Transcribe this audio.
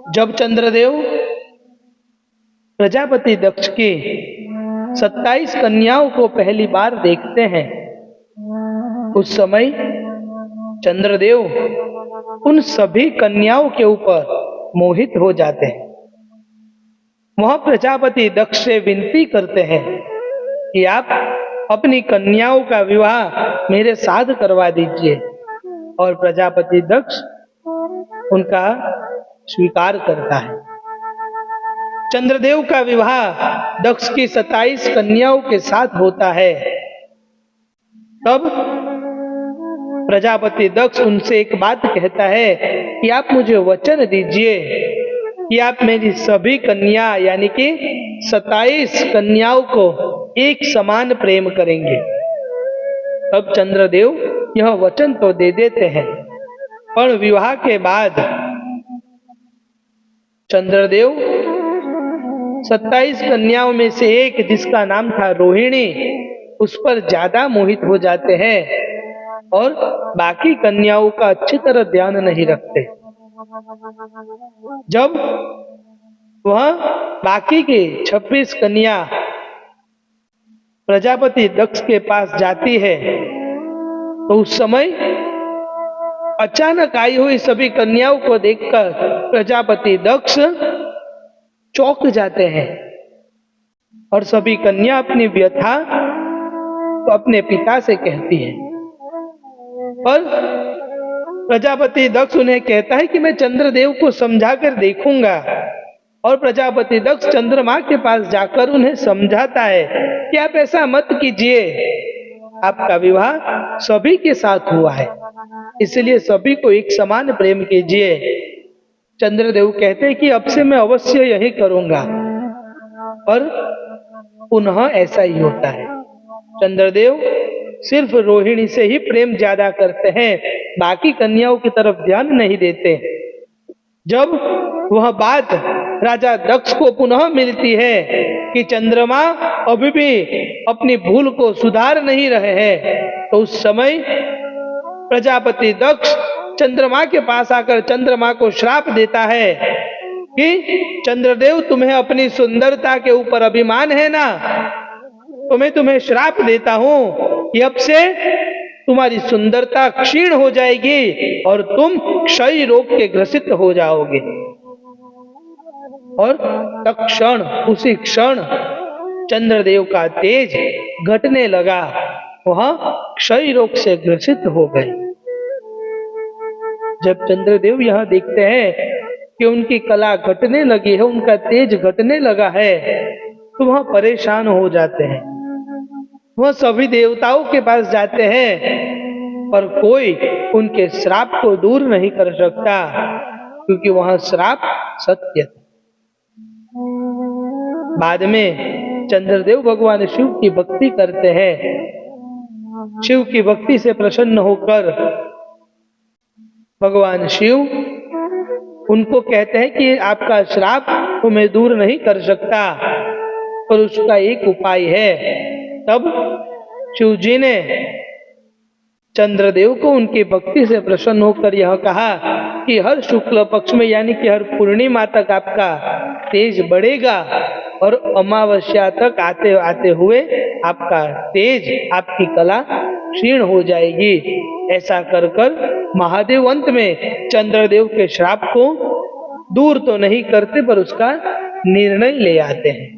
जब चंद्रदेव प्रजापति दक्ष की 27 कन्याओं को पहली बार देखते हैं, उस समय चंद्रदेव उन सभी कन्याओं के ऊपर मोहित हो जाते हैं। वह प्रजापति दक्ष से विनती करते हैं कि आप अपनी कन्याओं का विवाह मेरे साथ करवा दीजिए, और प्रजापति दक्ष उनका स्वीकार करता है। चंद्रदेव का विवाह दक्ष की 27 कन्याओं के साथ होता है। तब प्रजापति दक्ष उनसे एक बात कहता है कि आप मुझे वचन दीजिए कि आप मेरी सभी कन्या यानी कि 27 कन्याओं को एक समान प्रेम करेंगे। तब चंद्रदेव यह वचन तो दे देते हैं, पर विवाह के बाद चंद्रदेव 27 कन्याओं में से एक, जिसका नाम था रोहिणी, उस पर ज्यादा मोहित हो जाते हैं और बाकी कन्याओं का अच्छी तरह ध्यान नहीं रखते। जब वह बाकी की 26 कन्या प्रजापति दक्ष के पास जाती है, तो उस समय अचानक आई हुई सभी कन्याओं को देखकर प्रजापति दक्ष चौंक जाते हैं और सभी कन्या अपनी व्यथा तो अपने पिता से कहती है। और प्रजापति दक्ष उन्हें कहता है कि मैं चंद्रदेव को समझाकर देखूंगा, और प्रजापति दक्ष चंद्रमा के पास जाकर उन्हें समझाता है कि आप ऐसा मत कीजिए, आपका विवाह सभी के साथ हुआ है, इसलिए सभी को एक समान प्रेम कीजिए। चंद्रदेव कहते हैं कि अब से मैं अवश्य यही करूंगा, और पुनः ऐसा ही होता है। चंद्रदेव सिर्फ रोहिणी से ही प्रेम ज्यादा करते हैं, बाकी कन्याओं की तरफ ध्यान नहीं देते। जब वह बात राजा दक्ष को पुनः मिलती है कि चंद्रमा अभी भी अपनी भूल को सुधार नहीं रहे हैं, तो उस समय प्रजापति दक्ष चंद्रमा के पास आकर चंद्रमा को श्राप देता है कि चंद्रदेव, तुम्हें अपनी सुंदरता के ऊपर अभिमान है ना, तो मैं तुम्हें श्राप देता हूं कि अब से तुम्हारी सुंदरता क्षीण हो जाएगी और तुम क्षय रोग के ग्रसित हो जाओगे। और तत्क्षण, उसी क्षण चंद्रदेव का तेज घटने लगा, वह क्षय रोग से ग्रसित हो गए। जब चंद्रदेव यह देखते हैं कि उनकी कला घटने लगी है, उनका तेज घटने लगा है, तो वह परेशान हो जाते हैं। वह सभी देवताओं के पास जाते हैं, पर कोई उनके श्राप को दूर नहीं कर सकता, क्योंकि वह श्राप सत्य था। बाद में चंद्रदेव भगवान शिव की भक्ति करते हैं। शिव की भक्ति से प्रसन्न होकर भगवान शिव उनको कहते हैं कि आपका श्राप तो मैं दूर नहीं कर सकता, पर उसका एक उपाय है। तब शिव जी ने चंद्रदेव को उनकी भक्ति से प्रसन्न होकर यह कहा कि हर शुक्ल पक्ष में यानी कि हर पूर्णिमा तक आपका तेज बढ़ेगा, और अमावस्या तक आते आते हुए आपका तेज, आपकी कला क्षीण हो जाएगी। ऐसा कर कर महादेव अंत में चंद्रदेव के श्राप को दूर तो नहीं करते, पर उसका निर्णय ले आते हैं।